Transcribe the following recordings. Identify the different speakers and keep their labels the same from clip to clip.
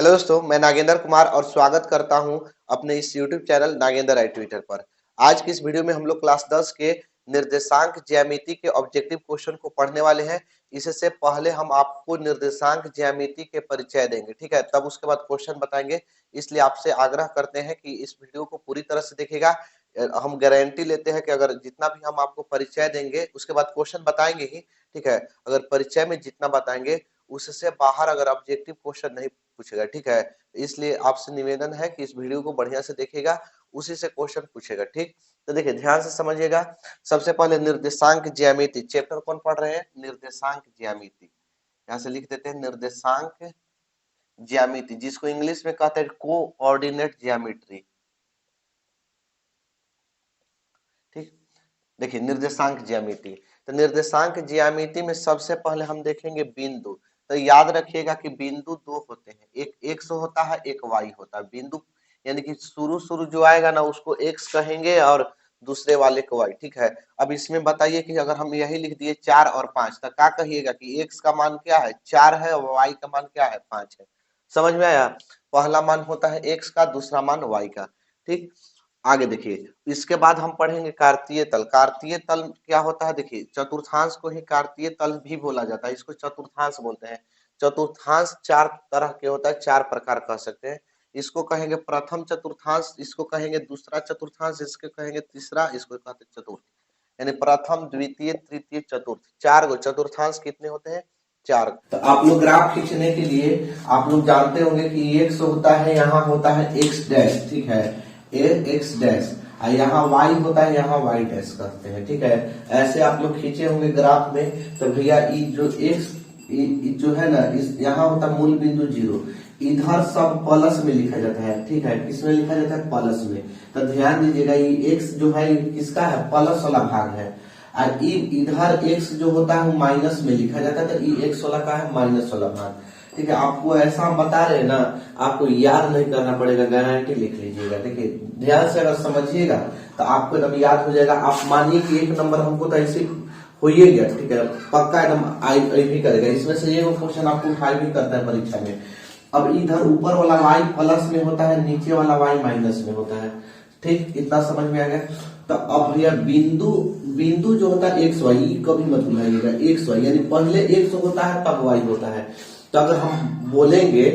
Speaker 1: Hello दोस्तों, मैं नागेंद्र कुमार और स्वागत करता हूं अपने इस YouTube चैनल नागेंद्र आई ट्विटर पर। आज की इस वीडियो में हम लोग क्लास 10 के निर्देशांक ज्यामिति के ऑब्जेक्टिव क्वेश्चन को पढ़ने वाले हैं। इससे पहले हम आपको निर्देशांक ज्यामिति के परिचय देंगे, ठीक है, तब उसके बाद क्वेश्चन बताएंगे। इसलिए आपसे आग्रह करते हैं कि इस वीडियो को पूरी तरह से देखिएगा। हम गारंटी लेते हैं कि अगर जितना भी हम आपको परिचय देंगे उसके बाद क्वेश्चन बताएंगे ही, ठीक है। अगर परिचय में जितना बताएंगे उससे बाहर अगर ऑब्जेक्टिव क्वेश्चन नहीं पूछेगा, ठीक है। इसलिए आपसे निवेदन है कि इस वीडियो को बढ़िया से देखिएगा, उसी से क्वेश्चन पूछेगा, ठीक। तो देखिए ध्यान से समझिएगा। सबसे पहले निर्देशांक ज्यामिति चैप्टर कौन पढ़ रहे हैं? निर्देशांक ज्यामिति। यहाँ से लिख देते हैं निर्देशांक ज्यामिति, जिसको इंग्लिश में कहते हैं कोऑर्डिनेट ज्यामिति, ठीक। देखिए निर्देशांक ज्यामिति, तो निर्देशांक ज्यामिति में सबसे पहले हम देखेंगे बिंदु। तो याद रखिएगा कि बिंदु दो होते हैं, एक एक्स होता है, एक वाई होता है। बिंदु यानी कि शुरू शुरू जो आएगा ना उसको एक्स कहेंगे और दूसरे वाले को वाई, ठीक है। अब इसमें बताइए कि अगर हम यही लिख दिए 4 और 5 तो क्या कहिएगा कि एक्स का मान क्या है? 4 है और वाई का मान क्या है? 5 है। समझ में आया? पहला मान होता है एक्स का, दूसरा मान वाई का, ठीक। आगे देखिए, इसके बाद हम पढ़ेंगे कार्तीय तल। कार्तीय तल क्या होता है? देखिए चतुर्थांश को ही कार्तीय तल भी बोला जाता है, इसको चतुर्थांश बोलते हैं। चतुर्थांश चार तरह के होता है, चार प्रकार कह सकते हैं। इसको कहेंगे प्रथम चतुर्थांश, इसको कहेंगे दूसरा चतुर्थांश, इसको कहेंगे तीसरा, इसको कहते हैं चतुर्थ। यानी प्रथम, द्वितीय, तृतीय, चतुर्थ, चार गो चतुर्थांश कितने होते हैं? चार। तो आप लोग ग्राफ खींचने के लिए आप लोग जानते होंगे कि एक्स होता है, यहाँ होता है एक्स डैश, ठीक है, एक्स डैश, यहाँ वाई होता है, यहाँ वाई डैश करते हैं, ठीक है। ऐसे आप लोग खींचे होंगे ग्राफ में। तो भैया ये जो एक्स जो है ना, इस यहाँ होता है मूल बिंदु 0, इधर सब प्लस में लिखा जाता है, ठीक है। किसमें लिखा जाता है? प्लस में। तो ध्यान दीजिएगा ये एक्स जो है किसका है? प्लस वाला भाग है। और इधर एक्स जो होता है वो माइनस में लिखा जाता है, तो ये एक्स वाला का है माइनस वाला भाग, ठीक है। आपको ऐसा हम बता रहे हैं ना, आपको याद नहीं करना पड़ेगा, गारंटी लिख लीजिएगा। देखिए ध्यान से अगर समझिएगा तो आपको एकदम याद हो जाएगा। आप मानिए कि एक नंबर हमको तो ऐसे हो ही गया, ठीक है, पक्का एकदम आई भी करेगा। इसमें से ये क्वेश्चन आपको उठाई भी करता है परीक्षा में। अब इधर ऊपर वाला वाई प्लस में होता है, नीचे वाला वाई माइनस में होता है, ठीक। इतना समझ में आ गया। तो अब भैया बिंदु जो होता है एक्स वाई, कभी मत भूलिएगा एक्स वाई, यानी पहले एक्स होता है तब वाई होता है। तो अगर हम बोलेंगे,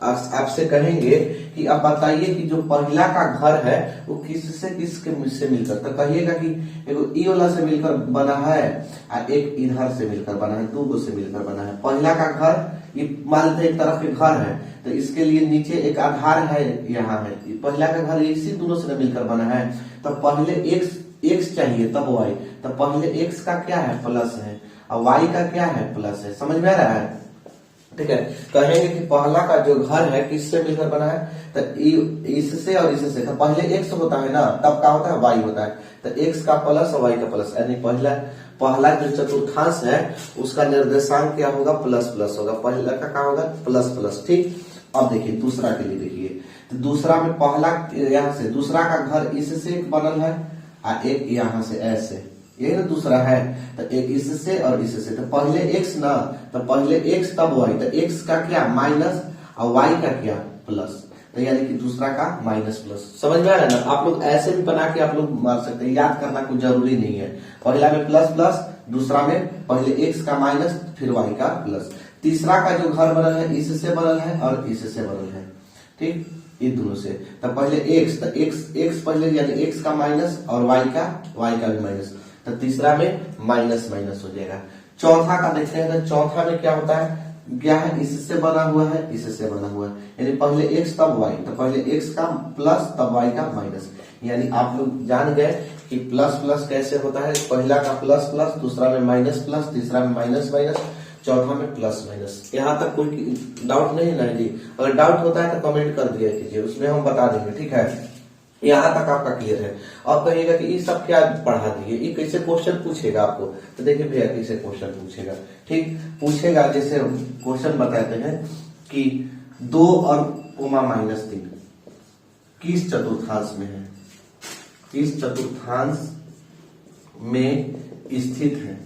Speaker 1: आपसे कहेंगे कि अब बताइए कि जो पहला का घर है वो किससे किससे मिलकर, तो कहिएगा कि एक ई वाला से मिलकर बना है और एक इधर से मिलकर बना है, दो से मिलकर बना है। पहला का घर ये मान लेते एक तरफ के घर है, तो इसके लिए नीचे एक आधार है, यहाँ है। पहला का घर इसी दोनों से मिलकर बना है, तो पहले एक्स चाहिए तब वाई। तो पहले एक्स का क्या है? प्लस है, और वाई का क्या है? प्लस है। समझ में आ रहा है? ठीक है। कहेंगे कि पहला का जो घर है किससे मिलकर बना है? तो इससे और इससे। तो पहले एक्स होता है ना, तब क्या होता है? वाई होता है। तो एक्स का प्लस और वाई का प्लस, यानी पहला जो चतुर्थांश है उसका निर्देशांक क्या होगा? प्लस प्लस होगा। पहला का क्या होगा? प्लस प्लस, ठीक। अब देखिए दूसरा के लिए देखिए, तो दूसरा में पहला यहाँ से, दूसरा का घर इससे एक बनल है और एक यहाँ से ऐसे, ये ना दूसरा है। तो एक इससे और इससे, तो पहले एक्स ना, तो पहले एक्स तब वाई। तो एक्स का क्या? माइनस, और वाई का क्या? प्लस। तो यानी कि दूसरा का माइनस प्लस। समझ में आ रहा है ना? आप लोग ऐसे भी बना के आप लोग मार सकते हैं, याद करना कुछ जरूरी नहीं है। पहला में प्लस प्लस, दूसरा में पहले एक्स का माइनस फिर वाई का प्लस। तीसरा का जो घर बनल है इससे बनल है और इससे बनल है, ठीक, ये दोनों से। तो पहले एक्स, तो एक्स पहले यानी एक्स का माइनस और वाई का भी माइनस, तो तीसरा में माइनस माइनस हो जाएगा। चौथा का देखते हैं, तो चौथा में क्या होता है? क्या है? इससे बना हुआ है, इससे बना हुआ है, यानी पहले एक्स तब वाई। तो पहले एक्स का प्लस तब वाई का माइनस। यानी आप लोग जान गए कि प्लस प्लस कैसे होता है। पहला का प्लस प्लस, दूसरा में माइनस प्लस, तीसरा में माइनस माइनस, चौथा में प्लस माइनस। यहाँ तक कोई डाउट नहीं है ना जी? अगर डाउट होता है तो कमेंट कर दिया कीजिए, उसमें हम बता देंगे, ठीक है। यहाँ तक आपका क्लियर है। अब कहिएगा कि ये सब क्या पढ़ा दिए, ये कैसे क्वेश्चन पूछेगा आपको? तो देखिए भैया कैसे क्वेश्चन पूछेगा, ठीक। पूछेगा जैसे क्वेश्चन बताते हैं कि 2 और कोमा -3 किस चतुर्थांश में है? किस चतुर्थांश में स्थित है?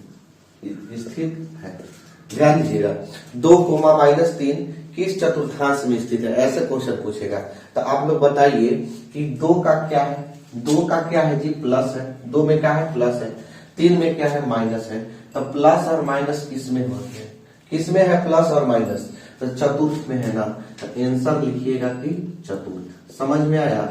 Speaker 1: ध्यान दीजिएगा, 2 कोमा -3 किस चतुर्थांश में स्थित है, ऐसे क्वेश्चन पूछेगा। तो आप लोग बताइए कि 2 का क्या है, 2 का क्या है जी, प्लस है, 2 में क्या है, प्लस है, 3 में क्या है, माइनस है। तो प्लस और माइनस किस में होते हैं, किस में है प्लस और माइनस, तो चतुर्थ में है ना। तो आंसर लिखिएगा कि चतुर्थ। समझ में आया,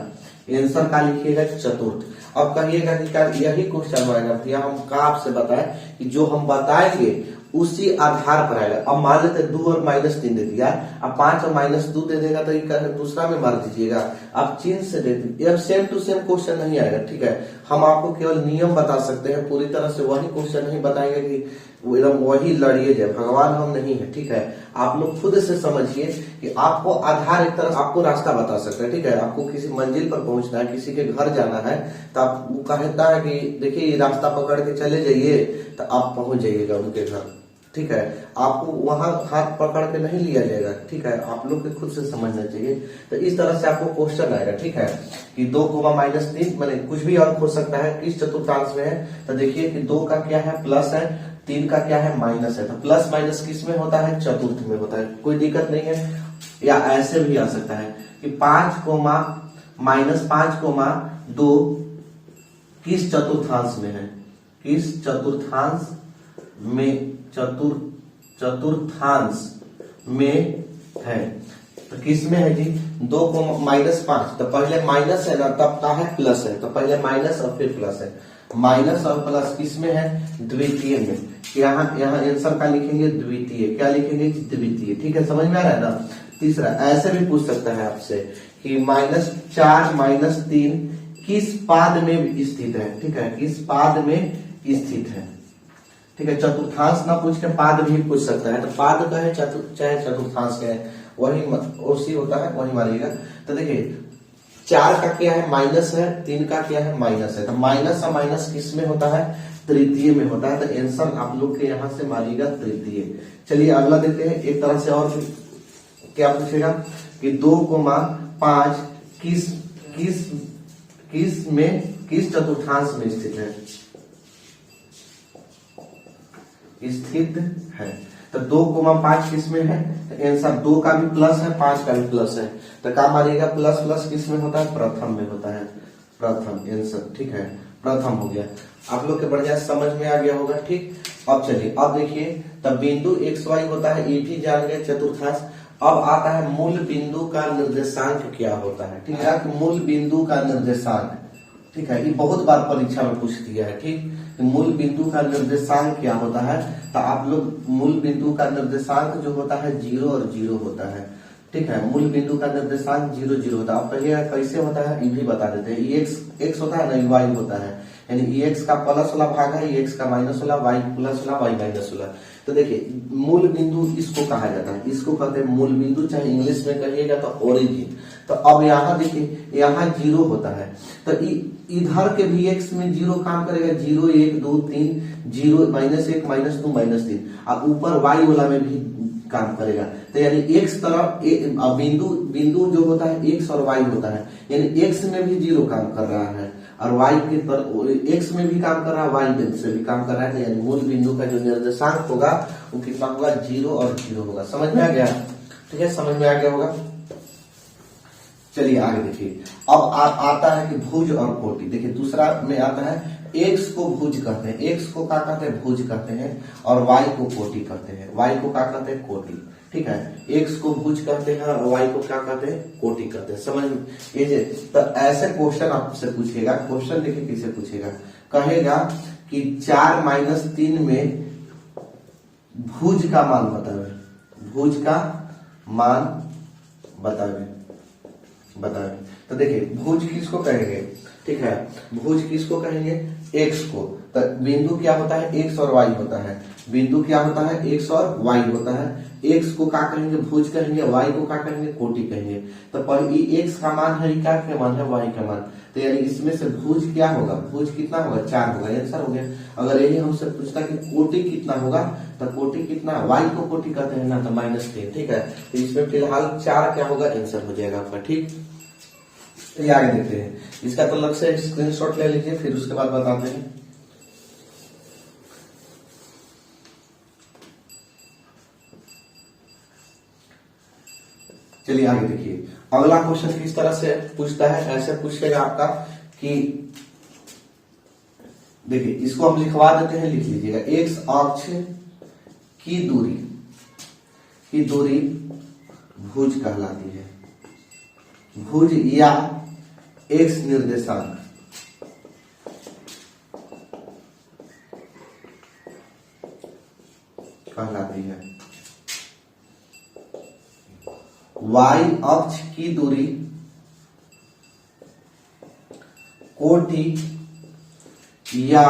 Speaker 1: आंसर का लिखिएगा चतुर्थ। अब कहिएगा कि क्या यही क्वेश्चन आएगा भैया, हम का आपसे बताएं कि जो हम बताएंगे उसी आधार पर आएगा। अब मान लेते 2 और -3 दे दिया, अब 5 और -2 दे देगा तो ये दूसरा में मार दीजिएगा, आप चिन्ह से दे दीजिए। अब सेम टू सेम क्वेश्चन नहीं आएगा, ठीक है। हम आपको केवल नियम बता सकते हैं, पूरी तरह से वही क्वेश्चन नहीं बताएंगे कि एकदम वही लड़िए जाए, भगवान हम नहीं है, ठीक है। आप लोग खुद से समझिए कि आपको आधार एक तरह आपको रास्ता बता सकते हैं, ठीक है। आपको किसी मंजिल पर पहुंचना है, किसी के घर जाना है, तो आप वो कहता है कि देखिए ये रास्ता पकड़ के चले जाइए, तो आप पहुंच जाइएगा उनके घर, ठीक है। आपको वहां हाथ पकड़ के नहीं लिया जाएगा, ठीक है। आप लोग के खुद से समझना चाहिए। तो इस तरह से आपको क्वेश्चन आएगा, ठीक है, कि 2, -3 मैंने कुछ भी और हो सकता है, किस चतुर्थांश में है। तो देखिए कि 2 का क्या है, प्लस है, 3 का क्या है, माइनस है। तो प्लस माइनस किस में होता है, चतुर्थ में होता है, कोई दिक्कत नहीं है। या ऐसे भी आ सकता है कि 5, -5, 2 किस चतुर्थांश में है, किस चतुर्थांश में, चतुर्थांश में है। तो किस में है जी, 2 को -5, तो पहले माइनस है ना, तब का है प्लस है, तो पहले माइनस और फिर प्लस है। माइनस और प्लस किस में है, द्वितीय में। यहाँ आंसर का लिखेंगे द्वितीय, क्या लिखेंगे, द्वितीय, ठीक है। समझ में आ रहा है ना। तीसरा ऐसे भी पूछ सकता है आपसे कि -4, -3 किस पाद में स्थित है, ठीक है, किस पाद में स्थित है, ठीक है। चतुर्थांश ना पूछ के पाद भी पूछ सकता है, तो पाद का है चाहे चतुर्थांश का है, वही उसी होता है, वही मारिएगा। तो देखिए 4 का क्या है, माइनस है, 3 का क्या है, माइनस है। तो माइनस और माइनस किस में होता है, तृतीय में होता है। तो आंसर आप लोग के यहां से मारिएगा तृतीय। चलिए अगला देखते हैं, एक तरह से और क्या पूछेगा कि 2,5 किस चतुर्थांश में स्थित है, स्थित है। तो 2,5 किस में है, तो आंसर 2 का भी प्लस है, 5 का भी प्लस है। तो क्या मारिएगा, प्लस प्लस किस में होता है, प्रथम में होता है, प्रथम आंसर, ठीक है, प्रथम हो गया। आप लोग के बढ़िया समझ में आ गया होगा, ठीक। अब चलिए अब देखिए, तब बिंदु XY होता है, ये भी जान गए चतुर्थांश। अब आता है मूल बिंदु का निर्देशांक क्या होता है, ठीक है। मूल बिंदु का निर्देशांक, ठीक है, ये बहुत बार परीक्षा में पूछ दिया है, ठीक। मूल बिंदु का निर्देशांक क्या होता है, तो आप लोग मूल बिंदु का निर्देशांक जो होता है 0 और 0 होता है, ठीक है। मूल बिंदु का निर्देशांक 0, 0 होता है। आप कहिएगा कैसे होता है, ये भी बता देते हैं। ये x होता है ना, y होता है, यानी x का प्लस वाला भाग है, x का माइनस वाला, y प्लस वाला, y माइनस वाला। तो देखिए मूल बिंदु इसको कहा जाता है, इसको कहते हैं मूल बिंदु, चाहे इंग्लिश में कहिएगा तो ओरिजिन। तो अब यहाँ देखिए, यहाँ 0 होता है, तो इधर के भी x में 0 काम करेगा, 0, 1, 2, 3, 0, -1, -2, -3। अब ऊपर y वाला में भी काम करेगा। तो यानी x तरफ बिंदु जो होता है x और y होता है, यानी x में भी 0 काम कर रहा है और y की तरफ x में भी काम कर रहा है, y से भी काम कर रहा है। यानी मूल बिंदु का जो निर्देशांक होगा वो कितना होगा, 0 और 0 होगा। समझ में आ गया, ठीक है, समझ में आ गया होगा। चलिए आगे देखिए, अब आता है कि भुज और कोटि। देखिए दूसरा में आता है x को भुज कहते हैं, x को क्या कहते हैं, भुज कहते हैं, और y को कोटि कहते हैं, y को क्या कहते हैं, कोटि, ठीक है। x को भुज कहते हैं और y को क्या कहते हैं, कोटि कहते हैं। समझ लीजिए। तो ऐसे क्वेश्चन आपसे पूछेगा, क्वेश्चन देखिए किसे पूछेगा, कहेगा कि 4 - 3 में भुज का मान बतावे, भुज का मान बतावे। तो देखिए भुज किसको कहेंगे, ठीक है, भुज किसको कहेंगे, x को। तो बिंदु क्या होता है, x और y होता है, बिंदु क्या होता है, x और y होता है। x को क्या कहेंगे, भुज कहेंगे, y को क्या कहेंगे, कोटि कहेंगे। तो x का मान है, क्या का मान है, y का मान। तो यानी इसमें से भुज क्या होगा, भुज कितना होगा, 4 होगा, आंसर हो गया। अगर यही हमसे पूछता कि कोटि कितना होगा, तो कोटि कितना, y को कोटि कहते हैं ना, तो -10, ठीक है। तो इसमें फिलहाल 4 क्या होगा, आंसर हो जाएगा आपका, ठीक। ये आगे देखते हैं, इसका तो अलग से स्क्रीनशॉट ले लीजिए, फिर उसके बाद बताते हैं। चलिए आगे देखिए, अगला क्वेश्चन किस तरह से पूछता है, ऐसे पूछेगा आपका कि देखिए इसको हम लिखवा देते हैं, लिख लीजिएगा। एक्स अक्ष की दूरी भुज कहलाती है। भुज या एक्स निर्देशांक कहलाती है। वाई अक्ष की दूरी कोटि या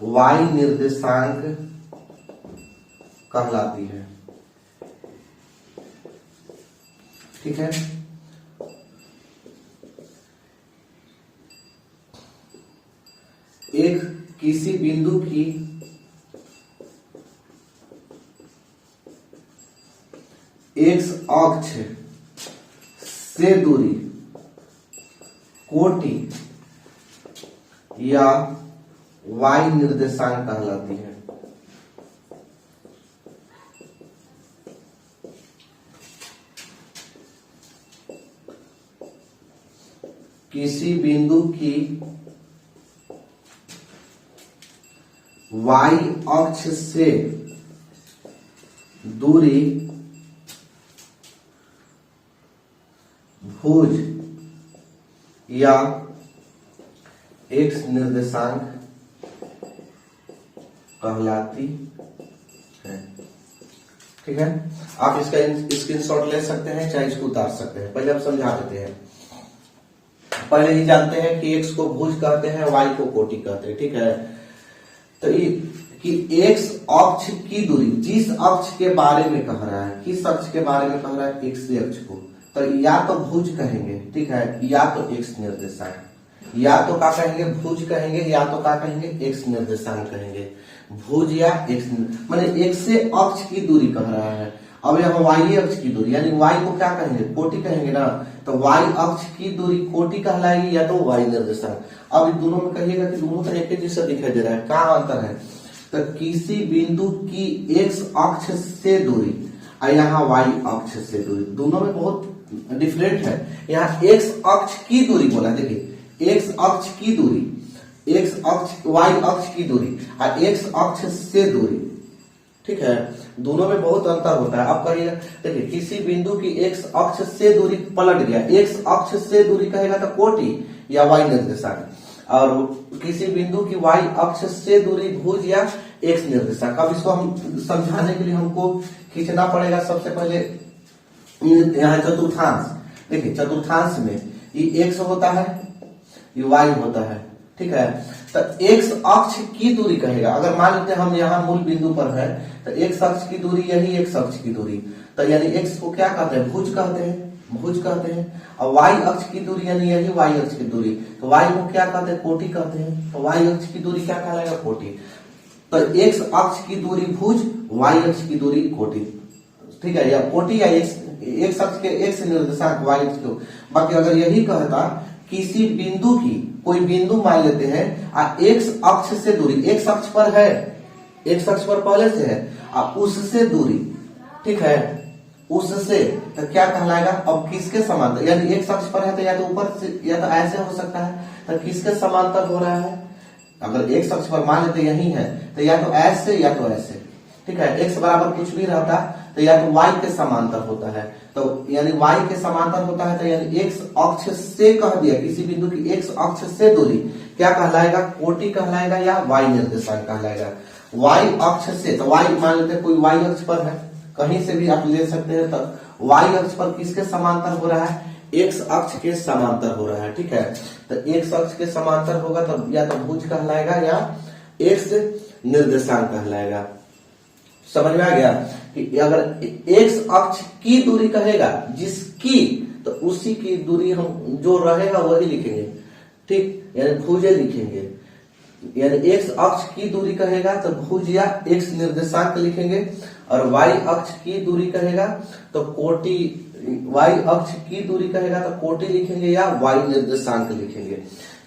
Speaker 1: वाई निर्देशांक कहलाती है। ठीक है, एक किसी बिंदु की एक्स अक्ष से दूरी कोटि या वाई निर्देशांक कहलाती है। किसी बिंदु की वाई अक्ष से दूरी भुज या एक्स निर्देशांक कहलाती है। ठीक है, आप इसका स्क्रीनशॉट ले सकते हैं, चाहे इसको उतार सकते हैं। पहले आप समझा देते हैं। पहले ही जानते हैं कि एक्स को भुज कहते हैं, वाई को कोटि कहते हैं। ठीक है, तो ये कि एक्स अक्ष की दूरी, जिस अक्ष के बारे में कह रहा है, किस अक्ष के बारे में कह रहा है, एक्स अक्ष को, तो या तो भुज कहेंगे, ठीक है, या तो एक्स निर्देशांक, या तो क्या कहेंगे, भुज कहेंगे, या तो क्या कहेंगे, एक्स निर्देशांक कहेंगे। भुज या एक्स, माने एक्स से अक्ष की दूरी कह रहा है। अब यहाँ वाई अक्ष की दूरी, यानी वाई को क्या कहेंगे, कोटि कहेंगे ना, तो वाई अक्ष की दूरी कोटि कहलाएगी या तो वाई निर्देशांक। अब इन दोनों में कहिएगा कि दोनों तो एक ही जैसा दिखाई दे रहा है, क्या अंतर है, तो किसी बिंदु की एक्स अक्ष से दूरी और यहाँ वाई अक्ष से दूरी, दोनों में बहुत डिफरेंट है। यहाँ एक्स अक्ष की दूरी बोला, देखिए एक्स अक्ष की दूरी, एक्स अक्ष वाई अक्ष की दूरी और एक्स अक्ष से दूरी, ठीक है, दोनों में बहुत अंतर होता है। अब कहिएगा, देखिए किसी बिंदु की एक्स अक्ष से दूरी पलट गया, एक्स अक्ष से दूरी कहेगा तो कोटि या वाई निर्देशांक, और किसी बिंदु की वाई अक्ष से दूरी भुज या एक्स निर्देशांक। अब इसको हम समझाने के लिए हमको खींचना पड़ेगा। सबसे पहले यहाँ चतुर्थांश, देखिए चतुर्थांश में ये एक्स होता है, ये वाई होता है, ठीक है, तो एक्स अक्ष की दूरी कहेगा। अगर मान लेते हैं हम यहाँ मूल बिंदु पर है, तो एक्स अक्ष की दूरी यही एक्स अक्ष की दूरी, तो यानी एक्स को क्या कहते हैं, भुज कहते हैं, भुज कहते हैं। और वाई अक्ष की दूरी यानी यही वाई अक्ष की दूरी, तो वाई को क्या कहते हैं, कोटि कहते हैं। तो वाई अक्ष की दूरी क्या कहलाएगा, कोटि। तो एक्स अक्ष की दूरी भुज, वाई अक्ष की दूरी कोटि, ठीक है, या कोटि या एक्स अक्ष के एक्स निर्देशांक वाई अक्ष को। बाकी अगर यही कहता किसी बिंदु की, कोई बिंदु मान लेते हैं एक्स अक्ष से दूरी, एक्स अक्ष पर है, एक्स अक्ष पर पहले से है, उससे दूरी, ठीक है, उससे, तो क्या कहलाएगा, अब किसके समांतर, यानी एक्स अक्ष पर है तो या तो ऊपर से या तो ऐसे हो सकता है, तो किसके समांतर हो रहा है। अगर एक्स अक्ष पर मान लेते यही है तो या तो ऐसे या तो ऐसे, ठीक है, एक्स बराबर कुछ भी रहता तो या तो वाई के समांतर होता है, तो यानी वाई के समांतर होता है, तो यानी एक्स अक्ष से कह दिया, किसी बिंदु की एक्स अक्ष से दूरी क्या कहलाएगा, कोटि कहलाएगा या वाई निर्देशांक कहलाएगा। वाई अक्ष से, तो वाई मान लेते कोई वाई अक्ष पर है, कहीं से भी आप ले सकते हैं, तो वाई अक्ष पर किसके समांतर हो रहा है, एक्स अक्ष के समांतर हो रहा है, ठीक है, तो एक्स अक्ष के समांतर होगा तो या तो भुज कहलाएगा या एक्स निर्देशांक कहलाएगा। समझ में आ गया कि अगर एक्स अक्ष की दूरी कहेगा जिसकी, तो उसी की दूरी हम जो रहेगा वही लिखेंगे, ठीक, यानी भुज लिखेंगे। यानी एक्स अक्ष की दूरी कहेगा तो भुज या एक्स निर्देशांक लिखेंगे, और वाई अक्ष की दूरी कहेगा तो कोटि, वाई अक्ष की दूरी कहेगा तो कोटि लिखेंगे या वाई निर्देशांक लिखेंगे।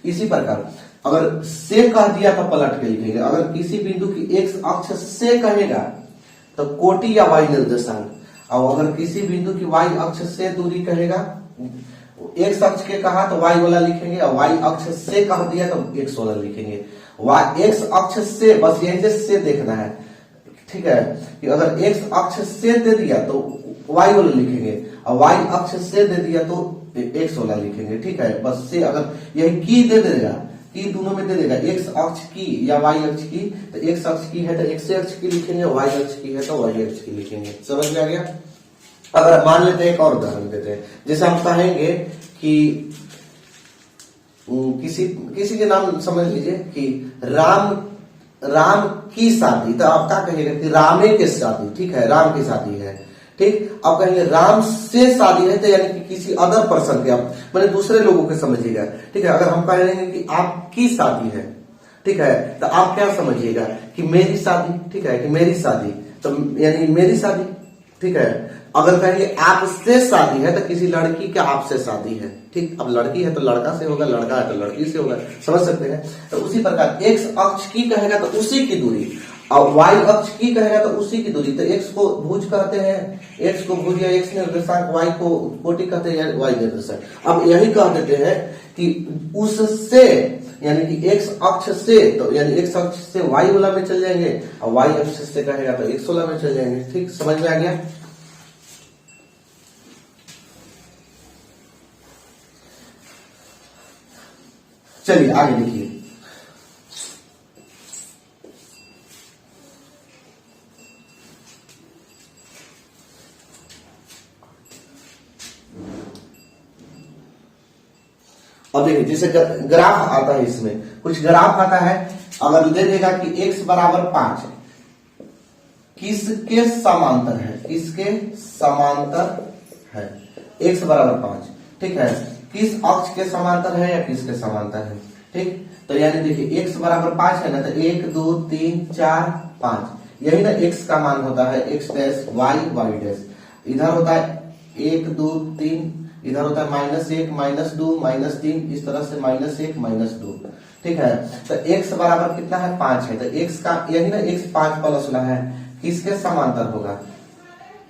Speaker 1: इसी प्रकार अगर से कह दिया तो पलट के लिखेंगे। अगर किसी बिंदु की एक्स अक्ष से कहेगा तो कोटि या वाई निर्देशांक, और अगर किसी बिंदु की y अक्ष से दूरी कहेगा, x अक्ष के कहा तो y वाला लिखेंगे, और y अक्ष से कह दिया तो x वाला लिखेंगे। x अक्ष से, बस यही से देखना है, ठीक है, कि अगर x अक्ष से दे दिया तो y वाला लिखेंगे, और y अक्ष से दे दिया तो x वाला लिखेंगे, ठीक है। बस से अगर यही की दे देगा, की दोनों में दे देगा, x अक्ष की या y अक्ष की, तो x अक्ष की है तो x अक्ष की लिखेंगे, y अक्ष की है तो y अक्ष की लिखेंगे। समझ में आ गया। अगर मान लेते हैं एक और उदाहरण देते हैं, जैसे हम कहेंगे कि किसी के नाम समझ लीजिए कि राम की शादी, तो आप क्या कहेंगे कि रामे के शादी, ठीक है, राम की शादी है, ठीक। अब कहेंगे राम से शादी है तो यानी कि किसी अदर पर्सन के, आप मैंने दूसरे लोगों के समझिएगा, ठीक है। अगर हम कहेंगे कि आपकी शादी है, ठीक है, तो आप क्या समझिएगा कि मेरी शादी, ठीक है, कि मेरी शादी, तो यानी मेरी शादी, ठीक है। अगर कहेंगे आपसे शादी है तो किसी लड़की के आपसे शादी है, ठीक। अब लड़की है तो लड़का से होगा, लड़का है तो लड़की से होगा, समझ सकते हैं। तो उसी प्रकार x अक्ष की कहेगा तो उसी की दूरी, और y अक्ष की कहेगा तो उसी की दूरी। तो x को भुज कहते हैं, x को भुज या x निर्देशांक, y को कोटि कहते हैं या y निर्देशांक। अब यही कह देते हैं कि उससे यानी कि x अक्ष से, तो यानी x अक्ष से y वाला में चल जाएंगे, और y अक्ष से कहेगा तो x वाला में चल जाएंगे, ठीक। समझ में आ गया। चलिए आगे देखिए। अब देखिए जैसे ग्राफ आता है, इसमें कुछ ग्राफ आता है, अगर दे देगा कि x बराबर 5 किसके समांतर है, किसके समांतर है, x बराबर 5, ठीक है, किस अक्ष के समांतर है या किसके समांतर है, ठीक। तो यानी देखिए x बराबर 5 है ना, तो 1 2 3 4 5, यही ना x का मान होता है, x dash y y dash, इधर होता है 1 2 3, इधर होता है -1 -2 -3, इस तरह से -1 -2, ठीक है। तो x बराबर कितना है 5 है, तो x का यही ना x 5 प्लस ना है, किसके समांतर होगा,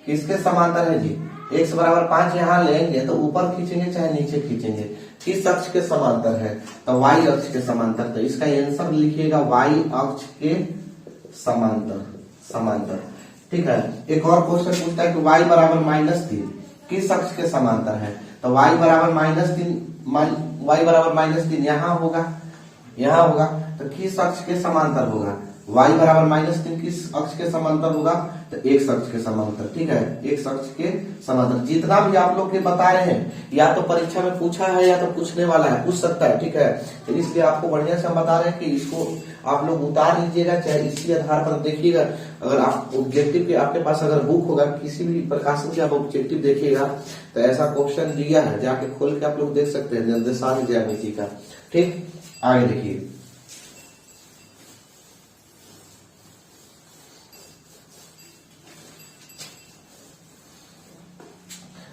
Speaker 1: किसके समांतर है जी, x बराबर 5 यहाँ लेंगे तो ऊपर खींचेंगे चाहे नीचे खींचेंगे, किस अक्ष के समांतर है, तो y अक्ष के समांतर। तो इसका आंसर लिखिएगा y अक्ष के समांतर, समांतर, ठीक है। एक और क्वेश्चन पूछता है कि y बराबर -3 किस अक्ष के समांतर है, तो y बराबर -3 यहाँ होगा, यहाँ होगा, तो किस अक्ष के समांतर होगा, y बराबर -3 किस अक्ष के समांतर होगा, तो x अक्ष के समांतर, ठीक है, x अक्ष के समांतर। जितना भी आप लोग के बता रहे हैं या तो परीक्षा में पूछा है या तो पूछने वाला है, पूछ सकता है, ठीक है। तो इसलिए आपको बढ़िया से हम बता रहे हैं कि इसको आप लोग उतार लीजिएगा, चाहे इसी आधार पर देखिएगा। अगर आप ऑब्जेक्टिव के आपके पास अगर बुक होगा, किसी भी प्रकाशन के आप ऑब्जेक्टिव देखिएगा तो ऐसा क्वेश्चन दिया है, जाके खोल के आप लोग देख सकते हैं, निर्देशांक ज्यामिति का, ठीक। आगे देखिए,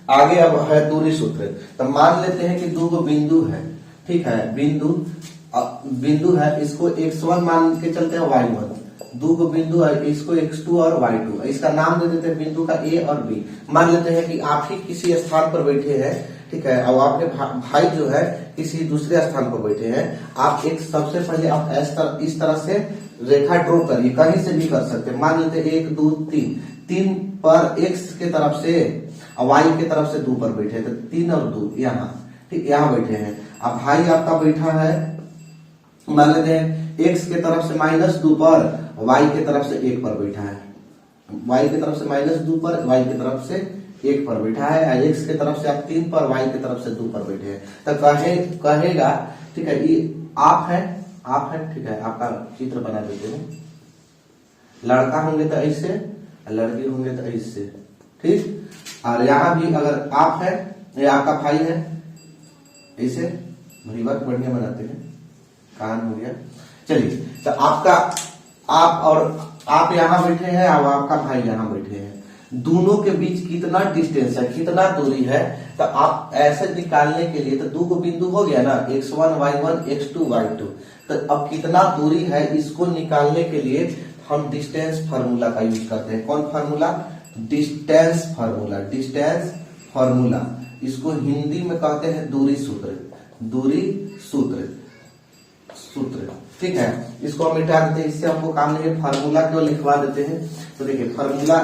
Speaker 1: आगे अब है दूरी सूत्र। तो मान लेते हैं कि दो बिंदु है, ठीक है, बिंदु है, इसको x1 मान के चलते हैं y1, दो बिंदु है, इसको x2 और y2, इसका नाम दे देते हैं बिंदु का a और b। मान लेते हैं कि आप ही किसी स्थान पर बैठे हैं, ठीक है, और आपके भाई जो है किसी दूसरे स्थान पर बैठे हैं। आप एक सबसे पहले आप इस तरह से रेखा ड्रॉ करिए, कहीं से भी कर सकते हैं। मान लेते 1 2 3 पर x के तरफ से और y के तरफ से 2 पर बैठे, तो 3 और 2 यहाँ, ठीक, यहाँ बैठे हैं। अब भाई आपका बैठा है, मान लेते हैं x के तरफ से -2 पर, y के तरफ से 1 पर बैठा है, y के तरफ से -2 पर, y की तरफ से 1 पर बैठा है, x के तरफ से आप 3 पर, y की तरफ से 2 पर बैठे हैं। तो कहेगा, ठीक है, ये आप है, ठीक है, आपका चित्र बना देते हैं, लड़का होंगे तो ऐसे, लड़की होंगे तो ऐसे, ठीक। और यहाँ भी अगर आप है, ये आपका भाई है, ऐसे बढ़िया बनाते हैं, कान हो गया। चलिए, तो आपका आप और आप यहाँ बैठे हैं और आपका भाई यहाँ बैठे हैं, दोनों के बीच कितना डिस्टेंस है, कितना दूरी है, तो आप ऐसे निकालने के लिए, तो दो बिंदु हो गया ना, x1 y1 x2 y2, तो अब कितना दूरी है इसको निकालने के लिए हम डिस्टेंस फार्मूला का यूज करते हैं। कौन formula, distance formula. Distance formula इसको हिंदी में कहते हैं दूरी सूत्र। दूरी सूत्र सूत्र ठीक है, इसको हम मिटा देते हैं, इससे हमको काम नहीं है, फार्मूला क्यों लिखवा देते हैं। तो देखिए फार्मूला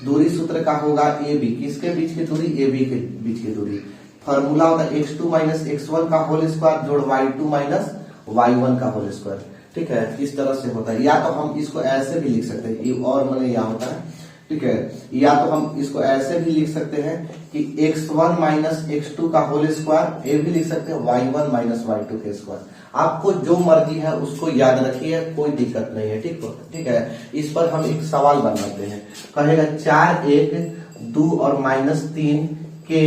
Speaker 1: दूरी सूत्र का होगा ए बी, किसके बीच की दूरी, ए बी के बीच की दूरी। फार्मूला होता है x2 माइनस x1 का होल स्क्वायर जोड़ y2 माइनस y1 का होल स्क्वायर। ठीक है, इस तरह से होता है। या तो हम इसको ऐसे भी लिख सकते हैं, ये और मैंने यहाँ होता है। ठीक है, या तो हम इसको ऐसे भी लिख सकते हैं कि x1 माइनस x2 का होल स्क्वायर, ये भी लिख सकते हैं y1 माइनस y2 के स्क्वायर। आपको जो मर्जी है उसको याद रखिए, कोई दिक्कत नहीं है। ठीक है, इस पर हम एक सवाल बनाते हैं। कहेगा 4, 1, 2 और -3 के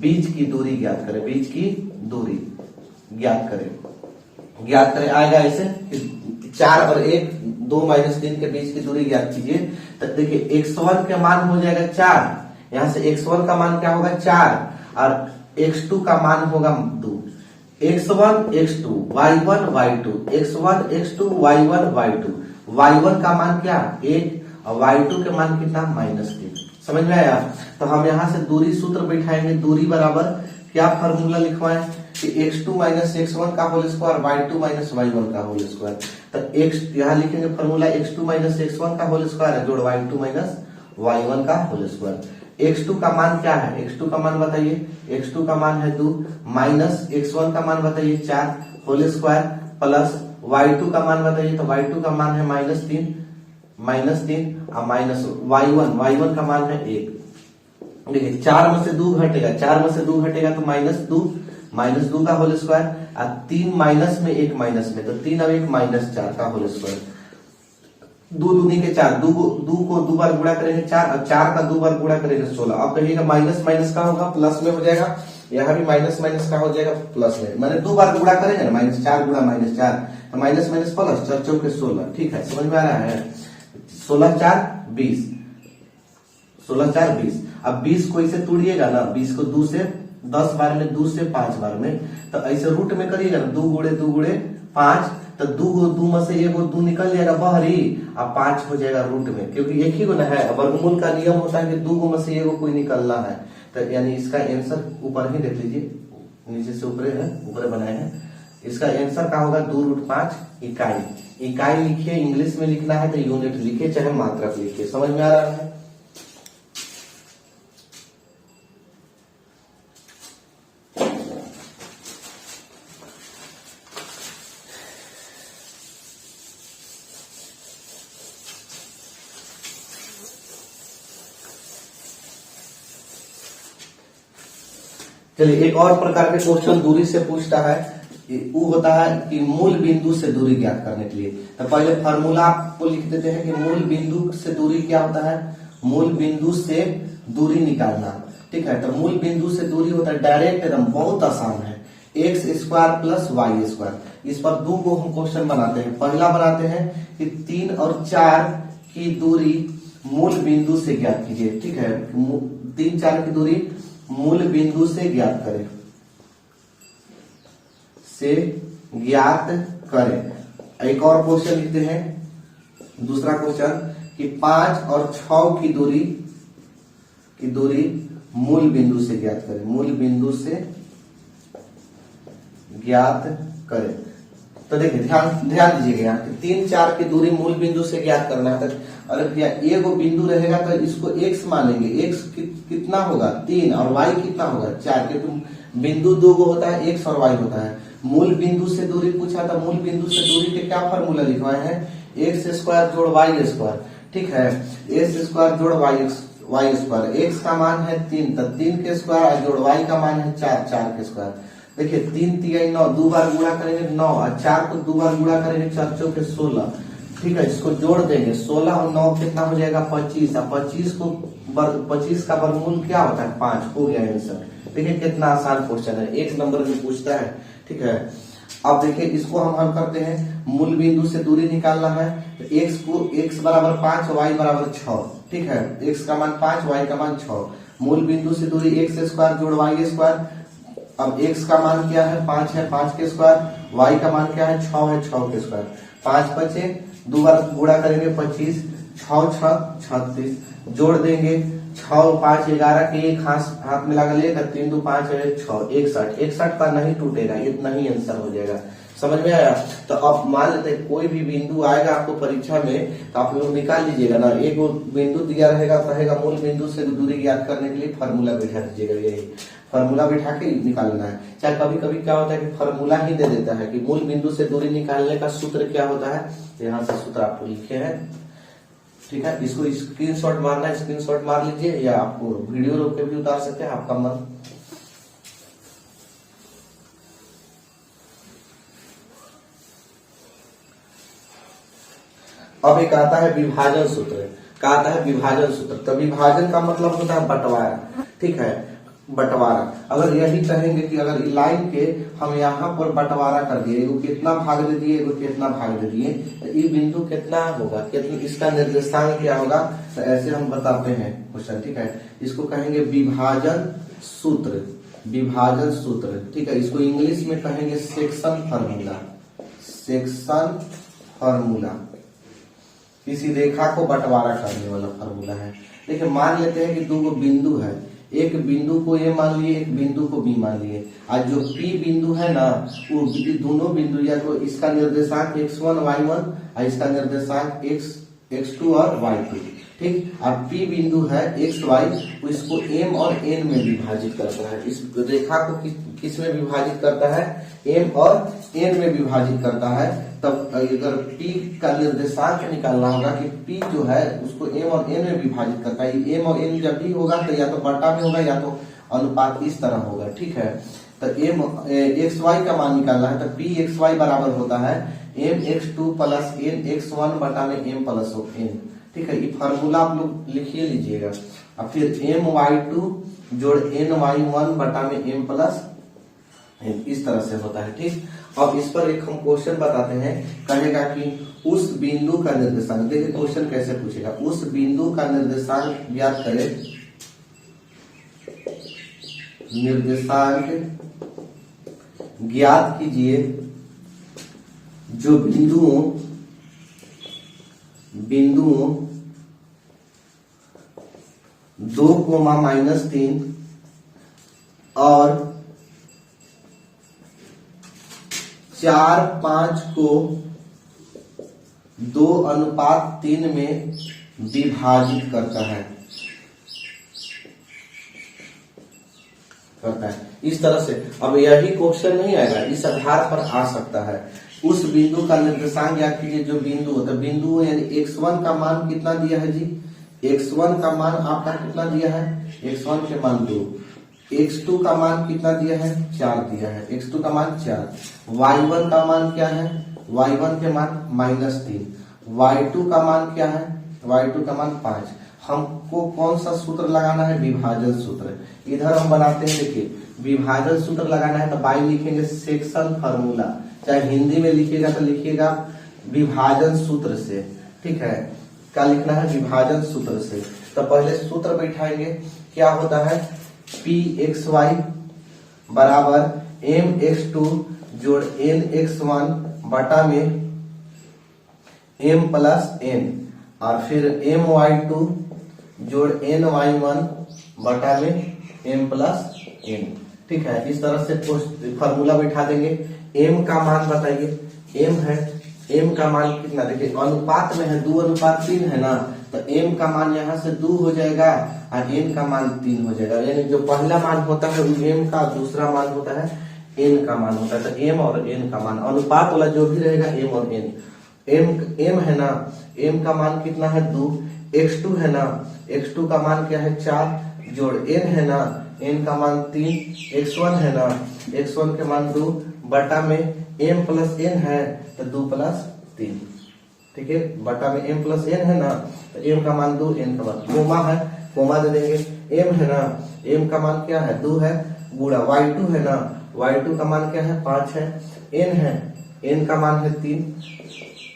Speaker 1: बीच की दूरी ज्ञात करें। बीच की दूरी ज्ञात करें आएगा ऐसे 4 और 1, 2 -3 के बीच की दूरी ज्ञात कीजिए। तो देखिए x1 का मान हो जाएगा 4, यहां से x1 का मान क्या होगा 4 और x2 का मान होगा 2। x1 x2 y1 y2, x1 x2 y1 y2, y1 का मान क्या 1 और y2 के मान कितना -3। समझ में आया। तो हम यहाँ से दूरी सूत्र बैठाएंगे। दूरी बराबर क्या फार्मूला लिखवाएं कि x2 माइनस x1 का whole square y2 minus y1 का होल स्क्वायर। तो x यहाँ लिखेंगे फार्मूला x2 माइनस x1 का होल स्क्वायर जोड़ y2 माइनस y1 का होल स्क्वायर। x2 का मान क्या है, x2 का मान बताइए। x2 का मान है 2 माइनस x1 का मान बताइए 4 होल स्क्वायर प्लस y2 का मान बताइए। तो y2 का मान है -3 और माइनस y1 का मान है 1। देखिए 4 में से 2 घटेगा, 4 में से 2 घटेगा तो -2 का होल स्क्वायर और 3 माइनस में 1 माइनस में, तो 3 और 1 -4 का होल स्क्वायर। 2 दूनी के 4, 2 को 2 बार गुणा करेंगे 4 और 4 का 2 बार गुणा करेंगे 16। अब कहिएगा माइनस माइनस का होगा प्लस में हो जाएगा, यहाँ भी माइनस माइनस का हो जाएगा प्लस में। मैंने 2 बार गुणा करेंगे ना, -4 गुणा -4 तो माइनस माइनस प्लस 4 चौके 16। ठीक है, समझ में आ रहा है। 16 4 20, 16 4 20। अब 20 को इसे तोड़िएगा ना, 20 को 2 से 10 बार में, 2 से 5 बार में, तो ऐसे रूट में करिएगा ना 2 गुणे 5, तो 2 में से 1 निकल जाएगा बाहरी और 5 हो जाएगा रूट में, क्योंकि एक ही गुना है। वर्गमूल का नियम होता है कि 2 में से 1 कोई निकलना है। तो यानी इसका आंसर ऊपर ही देख लीजिए, नीचे से ऊपर बनाए हैं। इसका आंसर क्या होगा 2√5 इकाई लिखिए, इंग्लिश में लिखना है तो यूनिट लिखिए चाहे मात्रक लिखिए। समझ में आ रहा है। चलिए एक और प्रकार के क्वेश्चन दूरी से पूछता है, वो होता है कि मूल बिंदु से दूरी ज्ञात करने के लिए। तो पहले फार्मूला आपको लिख देते हैं कि मूल बिंदु से दूरी क्या होता है, मूल बिंदु से दूरी निकालना। ठीक है, तो मूल बिंदु से दूरी होता है डायरेक्ट, एकदम बहुत आसान है, x² प्लस y²। इस पर 2 को हम क्वेश्चन बनाते हैं। पहला बनाते हैं कि 3 और 4 की दूरी मूल बिंदु से ज्ञात कीजिए। ठीक है, 3 4 की दूरी मूल बिंदु से ज्ञात करें। एक और क्वेश्चन लिखते हैं, दूसरा क्वेश्चन कि 5 और 6 की दूरी मूल बिंदु से ज्ञात करें। मूल बिंदु से ज्ञात करें। तो देखिए ध्यान दीजिएगा यहाँ 3 4 की दूरी मूल बिंदु से ज्ञात करना है। अरे भैया एक बिंदु रहेगा तो इसको x मानेंगे, x कितना होगा 3 और y कितना होगा 4, क्योंकि बिंदु 2 को होता है x और y होता है। मूल बिंदु से दूरी पूछा था, मूल बिंदु से दूरी के क्या फार्मूला लिखवाए हैं, x² जोड़ y²। ठीक है, x² जोड़ y², x का मान है 3 तो 3 के स्क्वायर जोड़ y का मान है 4 के स्क्वायर। देखिए 3 3 9, 2 बार गुणा करेंगे 9 और 4 को 2 बार गुणा करेंगे 4 चौके 16। ठीक है, इसको जोड़ देंगे 16 और 9 कितना हो जाएगा 25 और 25 का वर्गमूल क्या होता है 5 हो गया आंसर। देखिए कितना आसान क्वेश्चन है, 1 नंबर में पूछता है। ठीक है, अब देखिए इसको हम हल करते हैं। मूल बिंदु से दूरी निकालना है तो x बराबर 5 y बराबर 6। ठीक है, x का मान 5 y का मान 6। मूल बिंदु से दूरी x² जोड़ y²। अब x का मान क्या है 5 है, 5 के स्क्वायर, y का मान क्या है 6 है, 6 के स्क्वायर। 5 बचे, 2 बार गुणा करेंगे 25, 6 6 36, जोड़ देंगे 6 5 11 के एक हाथ में लगा लेगा, 3 2 5 6 61, 61 का नहीं टूटेगा, इतना ही आंसर हो जाएगा। समझ में आया? तो अब मान लेते हैं कोई भी बिंदु आएगा आपको परीक्षा में तो आप लोग निकाल लीजिएगा ना, एक बिंदु दिया रहेगा, कहेगा मूल बिंदु से दूरी ज्ञात करने के लिए फार्मूला बैठा दीजिएगा, यही फार्मूला बैठा के निकालना है। चाहे कभी कभी क्या होता है कि फार्मूला ही दे देता है कि मूल बिंदु से दूरी निकालने का सूत्र क्या होता है, यहाँ से सूत्र आपको लिखे हैं, ठीक है। इसको स्क्रीनशॉट मारना है, स्क्रीनशॉट मार लीजिए या आपको वीडियो रोक के भी उतार सकते हैं, आपका मन। अब एक आता है विभाजन सूत्र, क्या आता है विभाजन सूत्र। तो विभाजन का मतलब होता है बंटवारा, ठीक है, बंटवारा। अगर यही कहेंगे कि अगर लाइन के हम यहाँ पर बंटवारा कर दिए, एगो कितना भाग दे दिए, एगो कितना भाग दे दिए, तो ये बिंदु कितना होगा, कितना इसका निर्देशांक क्या होगा, तो ऐसे हम बताते हैं क्वेश्चन, ठीक है। इसको कहेंगे विभाजन सूत्र, विभाजन सूत्र, ठीक है। इसको इंग्लिश में कहेंगे सेक्शन फार्मूला, सेक्शन फार्मूला। किसी रेखा को बंटवारा करने वाला फार्मूला है। देखिए मान लेते हैं कि दो बिंदु है, एक बिंदु को ए मान लिए, एक बिंदु को बी मान लिए। आज जो पी बिंदु है ना, वो दोनों बिंदु या तो इसका निर्देशांक x1 y1 और इसका निर्देशांक x2 और y2, ठीक। और पी बिंदु है x y, वो इसको m और n में विभाजित करता है। इस रेखा को किस में विभाजित करता है, m और n में विभाजित करता है। तब अगर p का निर्देशांक निकालना होगा कि p जो है उसको m और n में विभाजित करता है। m और n जब भी होगा तो या तो बटा में होगा या तो अनुपात इस तरह होगा, ठीक है। तो m x y का मान निकालना है, तो p x y बराबर होता है m x2 plus n x1 बटा में m प्लस n, ठीक है। ये फार्मूला आप लोग लिखिए लीजिएगा। अब फिर m y2 जोड़ n y1 बटा में m प्लस n, इस तरह से होता है, ठीक। अब इस पर एक हम क्वेश्चन बताते हैं, कहेगा कि उस बिंदु का निर्देशांक, देखिए क्वेश्चन कैसे पूछेगा, उस बिंदु का निर्देशांक ज्ञात करें, निर्देशांक ज्ञात कीजिए जो बिंदुओं 2,-3 और 4 5 को 2:3 में विभाजित करता है, इस तरह से। अब यही क्वेश्चन नहीं आएगा, इस आधार पर आ सकता है। उस बिंदु का निर्देशांक ज्ञात कीजिए जो बिंदु होता है, बिंदु यानी x1 का मान कितना दिया है जी, x1 का मान आपका कितना दिया है, x1 के मान 2, x2 का मान कितना दिया है, 4 दिया है, x2 का मान 4, y1 का मान क्या है, y1 के मान -3, y2 का मान क्या है, y2 का मान 5। हमको कौन सा सूत्र लगाना है, विभाजन सूत्र। इधर हम बनाते हैं, देखिए विभाजन सूत्र लगाना है तो बाई लिखेंगे सेक्शन फार्मूला, चाहे हिंदी में लिखिएगा तो लिखिएगा विभाजन सूत्र से, ठीक है। क्या लिखना है, विभाजन सूत्र से। तो पहले सूत्र बैठाएंगे, क्या होता है, pxy बराबर mx2 जोड़ nx1 बटा में m प्लस n, और फिर my2 जोड़ ny1 बटा में m प्लस n, ठीक है। इस तरह से फार्मूला बैठा देंगे। m का मान बताइए, m है, m का मान कितना, देखिए अनुपात में है, 2:3 है ना, तो m का मान यहाँ से 2 हो जाएगा और n का मान 3 हो जाएगा। यानी जो पहला मान होता है वो m का, दूसरा मान होता है n का मान होता है। तो m और n का मान अनुपात वाला जो भी रहेगा m और n, m है ना, m का मान कितना है 2, x2 है ना, x2 का मान क्या है 4 जोड़ n है ना, n का मान 3, x1 है ना, x1 के मान 2 बटा में m प्लस n है तो 2 प्लस 3, ठीक है, बटा में m प्लस n है ना, तो m का मान 2, n का मान, कोमा है, कोमा दे देंगे, m है ना, m का मान क्या है 2 है, गुणा y2 है ना, y2 का मान क्या है 5 है, n है, n का मान है 3,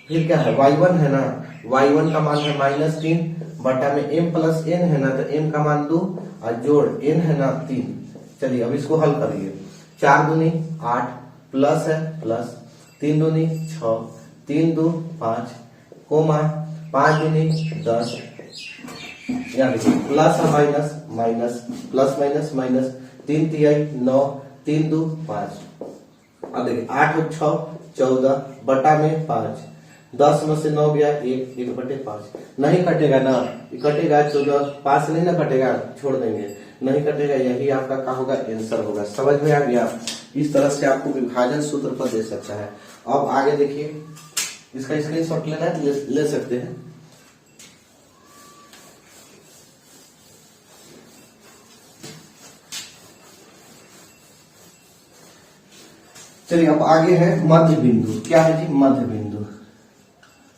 Speaker 1: फिर क्या है y1 है ना, y1 का मान है -3 बटा में m प्लस n है ना, तो m का मान 2 और जोड़ n है ना 3। चलिए अब इसको हल करिए, 4 दूनी 8 प्लस है प्लस, 3 दूनी 6, 3 2 5, कोमा 5 दूनी 10, यहाँ देखिए प्लस और minus, minus plus minus minus, 3 तिहाई 9, 3 2 5। अब देखिए 8 और 6 14 बटा में 5, 10 में से 9 गया 1, 1/5 नहीं कटेगा ना, कटेगा 14, 5 नहीं ना कटेगा, छोड़ देंगे, नहीं कटेगा, यही आपका क्या होगा, आंसर होगा। समझ में आ गया? इस तरह से आपको विभाजन सूत्र पर दे सकता है। अब आगे देखिए, इसका स्क्रीनशॉट लेना है ले सकते हैं। चलिए अब आगे है मध्य बिंदु। क्या है जी? मध्य बिंदु,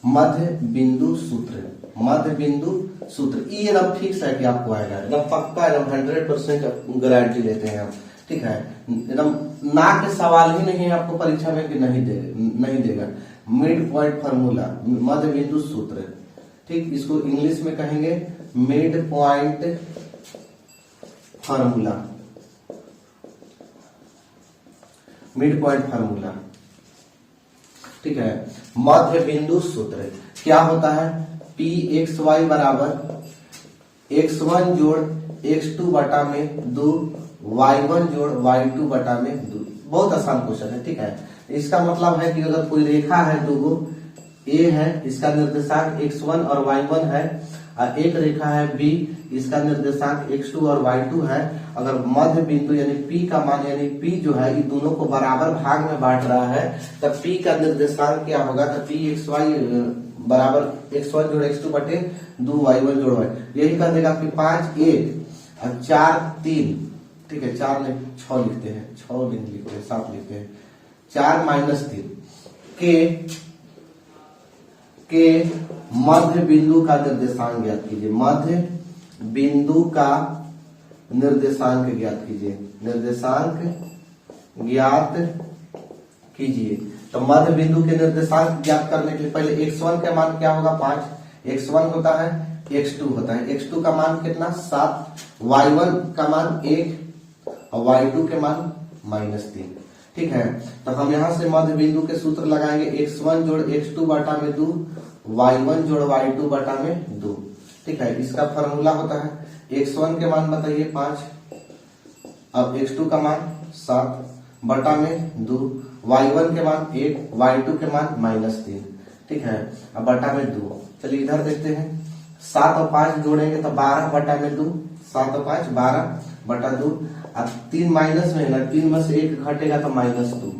Speaker 1: मध्य बिंदु सूत्र, मध्य बिंदु सूत्र। ये एकदम फिक्स है कि आपको आएगा, एकदम पक्का, एकदम 100% गारंटी लेते हैं हम, ठीक है। एकदम ना के सवाल ही नहीं है आपको परीक्षा में कि नहीं देगा। मिड पॉइंट फार्मूला, मध्य बिंदु सूत्र, ठीक, इसको इंग्लिश में कहेंगे mid point formula, mid point formula, ठीक है। मध्य बिंदु सूत्र क्या होता है? पी एक्स वाई बराबर x1 जोड़ x2 बटा में 2 y1 जोड़ y2 बटा में 2। बहुत आसान क्वेश्चन है, ठीक है। इसका मतलब है कि अगर कोई रेखा है, दो ए है, इसका निर्देशांक x1 और y1 है, और एक रेखा है b, इसका निर्देशांक x2 और y2 है। अगर मध्य बिंदु यानी p का मान यानी p जो है, ये दोनों को बराबर भाग में बांट रहा है, तब p का निर्देशांक क्या होगा? तो p एक्स वाई बराबर x1 जोड़ x2 बटे 2 y1 जोड़ y। यही कर देगा कि 5 1 और 4 3, ठीक है, 4 नहीं 6 लिखते हैं, 6 नहीं लिखते हैं, 7 लिखते हैं, 4 माइनस 3 के मध्य बिंदु का निर्देशांक ज्ञात कीजिए। मध्य बिंदु का निर्देशांक ज्ञात कीजिए, निर्देशांक ज्ञात कीजिए। तो मध्य बिंदु के निर्देशांक ज्ञात करने के लिए पहले x1 का मान क्या होगा? 5, x1 होता है, x2 होता है, x2 का मान कितना? 7, y1 का मान 1 और y2 के मान -3, ठीक है। तो हम यहां से मध्य बिंदु के सूत्र लगाएंगे, x1 जोड़ x2 बटा में 2, y1 जोड़ y2 बटा में 2, ठीक है। इसका फॉर्मूला होता है, x1 के मान बताइए 5, अब x2 का मान 7 बटा में 2, y1 के मान 1, y2 के मान -3, ठीक है, अब बटा में 2। चलिए इधर देखते हैं, 7 और 5 जोड़ेंगे तो 12 बटा में 2, 7 और 5 12 बटा 2, अब 3 माइनस में है ना, 3 में से 1 घटेगा तो -2,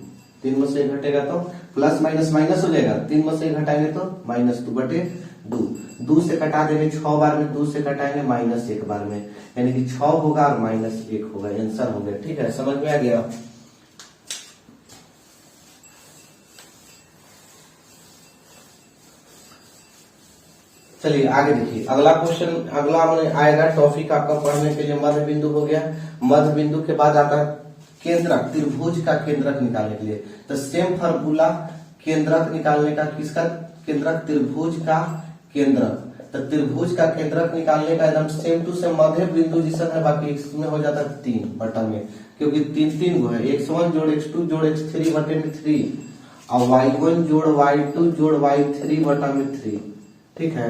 Speaker 1: 3 में से 1 घटेगा तो प्लस माइनस माइनस हो जाएगा, 3 में से 1 घटाएंगे तो -2 बटे 2, 2 से कटा देंगे 6 बार में, 2 से कटाएंगे -1 बार में, यानी कि 6 होगा और -1 होगा, आंसर हो गया, ठीक है। समझ में आ गया? चलिए आगे देखिए, अगला क्वेश्चन, अगला आएगा टॉपिक आपका पढ़ने के लिए। मध्य बिंदु हो गया, मध्य बिंदु के बाद आता है केंद्रक, त्रिभुज का केंद्रक निकालने के लिए। तो सेम फार्मूला केंद्रक निकालने का, किसका केंद्रक? त्रिभुज का केंद्रक। तो त्रिभुज का केंद्रक निकालने का एकदम सेम टू सेम मध्य बिंदु जिसका है, बाकी इसमें हो जाता है 3 बटा में, क्योंकि 3 गो है, x1 जोड़ x2 जोड़ x3 बटे में 3 और y1 जोड़ y2 जोड़ y3 बटा में 3, ठीक है।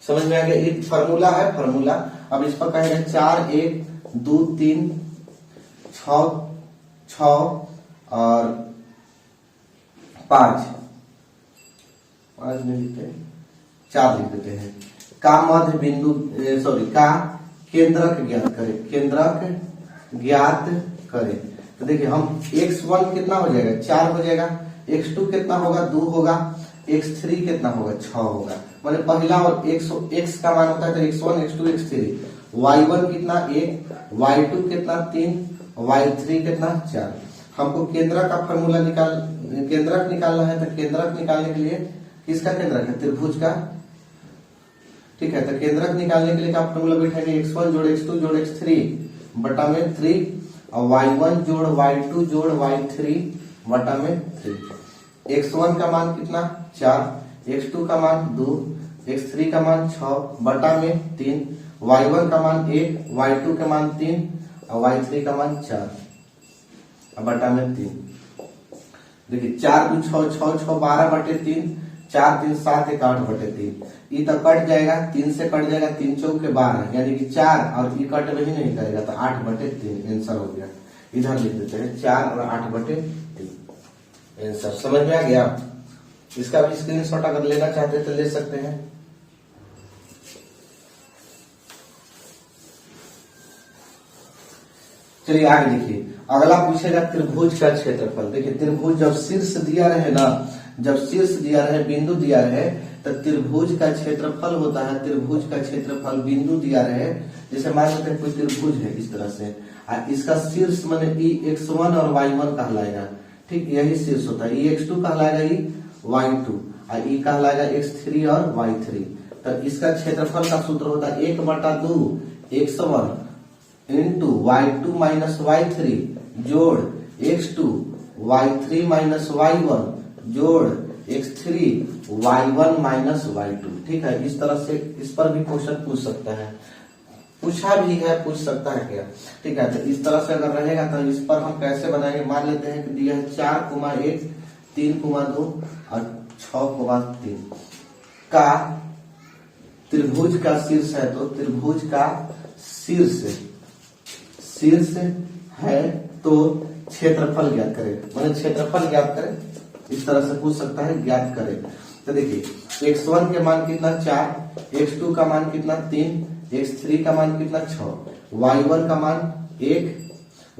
Speaker 1: समझ में आ गया? एक फार्मूला है, फार्मूला। अब इस पर कहेंगे 4 1 2 3 6 और 5 नहीं लिखते, 4 लिख देते हैं। का मध्य बिंदु का केंद्रक ज्ञात करें, केंद्रक ज्ञात करें। तो देखिए हम x1 कितना हो जाएगा? 4 हो जाएगा, x2 कितना होगा? 2 होगा, x3 कितना होगा? 6 होगा। मैंने पहला और x का मान होता है तो x1 x2 x3, y1 कितना? 1, y2 कितना? 3, y3 कितना? 4। हमको केंद्रक का फॉर्मूला केंद्रक निकालना है, तो केंद्रक निकालने के लिए किसका केंद्रक है? त्रिभुज का, ठीक है। तो केंद्रक निकालने के लिए क्या फॉर्मूला बैठेंगे? x1 जोड़ x2 जोड़ x3 बटा में 3 और y1 जोड़ y2 जोड़ y3 बटा में 3। x1 का मान कितना? 4, x2 का मान 2, x3 का मान 6 बटा में 3, y1 का मान 1, y2 का मान 3 और y3 का मान 4 बटा में 3। देखिए 4 2 6 6 6 12 बटे 3, 4 3 7 1 8/3 ये तो कट जाएगा, 3 से कट जाएगा, 3 चौक के 12 यानी कि 4 और ये कट में ही नहीं करेगा तो 8/3 आंसर हो गया। इधर लिख देते हैं 4 और 8/3 आंसर। समझ में आ गया? इसका भी स्क्रीनशॉट अगर लेना चाहते तो ले सकते हैं। चलिए आगे देखिए, अगला पूछेगा त्रिभुज का क्षेत्रफल। देखिए त्रिभुज जब शीर्ष दिया रहे ना, जब शीर्ष दिया रहे, बिंदु दिया रहे तो त्रिभुज का क्षेत्रफल होता है, त्रिभुज का क्षेत्रफल बिंदु दिया रहे, जैसे मान लेते हैं कोई त्रिभुज है इस तरह से, इसका शीर्ष माने x1 और y1 कहलाएगा, ठीक, यही शीर्ष होता है। x2 कहलाएगा, ये y2 और ये कहलाएगा x3 और y3। तो इसका क्षेत्रफल का सूत्र होता है 1/2 x1 into y2 minus y3 जोड़ x2 y3 माइनस y1 जोड़ x3 y1 माइनस y2। ठीक है, इस तरह से इस पर भी क्वेश्चन पूछ सकता है, पूछा भी है, पूछ सकता है क्या। ठीक है, तो इस तरह से अगर रहेगा तो इस पर हम कैसे बनाएंगे। मान लेते हैं कि दिया है 4,1 3,2 और 6,3 का त्रिभुज का शीर्ष है, तो त्रिभुज का शीर्ष है तो क्षेत्रफल ज्ञात करें, मतलब क्षेत्रफल ज्ञात करें, इस तरह से पूछ सकता है, ज्ञात करें। तो देखिए x1 के मान कितना 4, x2 का मान कितना 3, x3 का मान कितना 6, y1 का मान 1,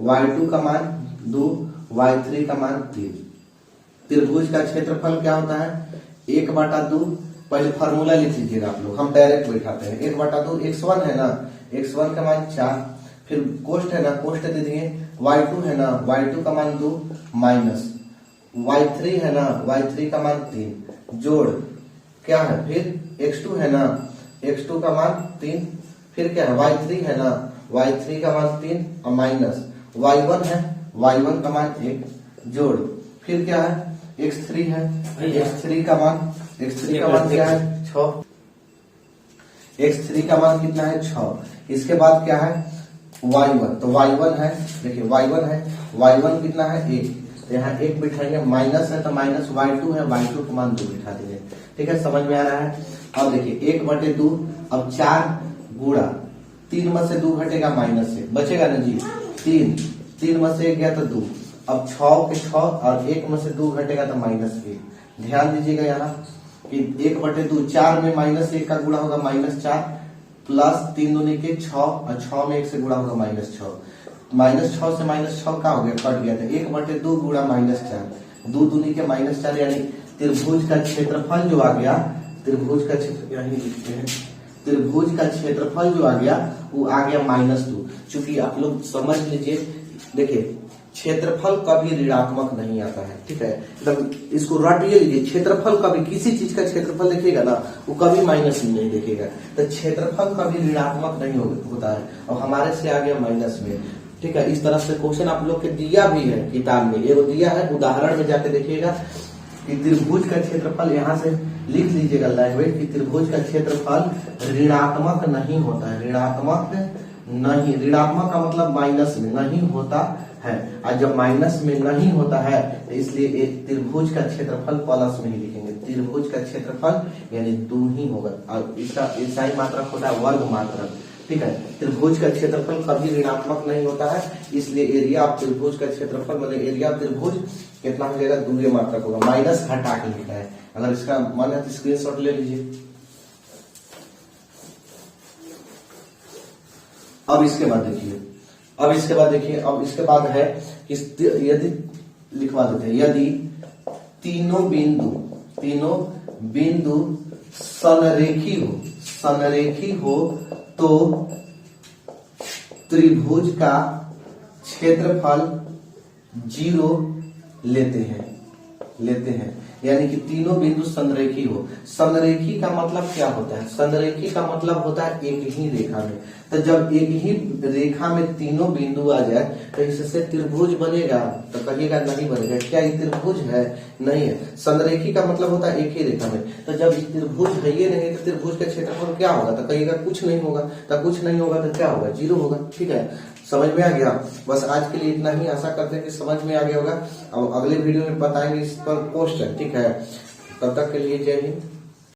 Speaker 1: y2 का मान 2, y3 का मान 3। त्रिभुज का क्षेत्रफल क्या होता है 1/2, पहले फार्मूला लिख लीजिएगा आप लोग, हम डायरेक्ट बैठाते हैं। 1/2 x1 है ना, x1 का मान 4, फिर कोष्ठ है ना, कोष्ठ दे दिए, y2 है ना, y2 का मान 2 माइनस y3 है ना, y3 का मान 3 जोड़ क्या है, फिर x2 है ना, x2 का मान 3, फिर क्या है y3 है ना, y3 का मान 3 और माइनस y1 है, y1 का मान 1 जोड़ फिर क्या है x3 है, x3 का मान क्या है 6, x3 का मान कितना है 6। इसके बाद क्या है y1, तो y1 है, देखिए y1 है, y1 कितना है 1, तो यहाँ 1 बिठाएंगे, माइनस है तो माइनस y2 है, y2 का मान 2 बिठा देंगे। ठीक है, समझ में आ रहा है। अब देखिए 1/2, अब 4 गुणा 3 में से 2 घटेगा माइनस से, बचेगा ना जी 3 में से 1 गया तो 2, अब 6 के 6 और 1 में से 2 घटेगा तो -1। ध्यान दीजिएगा यहाँ कि 1/2, 4 में -1 का गुणा होगा -4 प्लस 3 दूनी के 6 और 6 में 1 से गुणा होगा -6, -6 से -6 का हो गया, कट गया था। 1/2 गुणा -4, 2 दूनी के -4 यानी त्रिभुज का क्षेत्रफल जो आ गया, त्रिभुज का क्षेत्र यही लिखते हैं, त्रिभुज का क्षेत्रफल जो आ गया वो आ गया -2। चूंकि आप लोग समझ लीजिए, देखिए क्षेत्रफल कभी ऋणात्मक नहीं आता है। ठीक है, मतलब इसको रट लीजिए, क्षेत्रफल कभी किसी चीज का क्षेत्रफल देखिएगा ना वो कभी माइनस में नहीं देखेगा, तो क्षेत्रफल कभी ऋणात्मक नहीं होता है, और हमारे से आ गया माइनस में। ठीक है, इस तरह से क्वेश्चन आप लोग के दिया भी है किताब में, ये दिया है, उदाहरण में जाके देखिएगा कि त्रिभुज का क्षेत्रफल, यहाँ से लिख लीजिएगा लैंग्वेज कि त्रिभुज का क्षेत्रफल ऋणात्मक नहीं होता है, ऋणात्मक नहीं, ऋणात्मक का मतलब माइनस में नहीं होता है, और जब माइनस में नहीं होता है तो इसलिए त्रिभुज का क्षेत्रफल प्लस में ही लिखेंगे। त्रिभुज का क्षेत्रफल यानी 2 ही होगा, और इसका ईसाई मात्रक होता है वर्ग मात्रक। ठीक है, त्रिभुज का क्षेत्रफल कभी ऋणात्मक नहीं होता है, इसलिए एरिया ऑफ त्रिभुज का क्षेत्रफल मतलब एरिया ऑफ त्रिभुज कितना हो जाएगा, 2 मात्रक होगा, माइनस हटा के लिखा है। अगर इसका मन है तो स्क्रीनशॉट ले लीजिए। अब इसके बाद देखिए, अब इसके बाद है यदि लिखवा देते हैं, यदि तीनों बिंदु संरेखी हो तो त्रिभुज का क्षेत्रफल 0 लेते हैं, यानी कि तीनों बिंदु संरेखी हो। संरेखी का मतलब क्या होता है, संरेखी का मतलब होता है एक ही रेखा में, तो जब एक ही रेखा में तीनों बिंदु आ जाए तो इससे त्रिभुज बनेगा, तो कहिएगा नहीं बनेगा, क्या ये त्रिभुज है, नहीं है। संरेखी का मतलब होता है एक ही रेखा में, तो जब त्रिभुज है ये नहीं तो त्रिभुज का क्षेत्रफल क्या होगा, तो कहिएगा कुछ नहीं होगा, तो कुछ नहीं होगा तो क्या होगा, 0 होगा। ठीक है, समझ में आ गया। बस आज के लिए इतना ही, आशा करते हैं कि समझ में आ गया होगा। अब अगले वीडियो में बताएंगे इस पर क्वेश्चन। ठीक है, तब तक के लिए जय हिंद।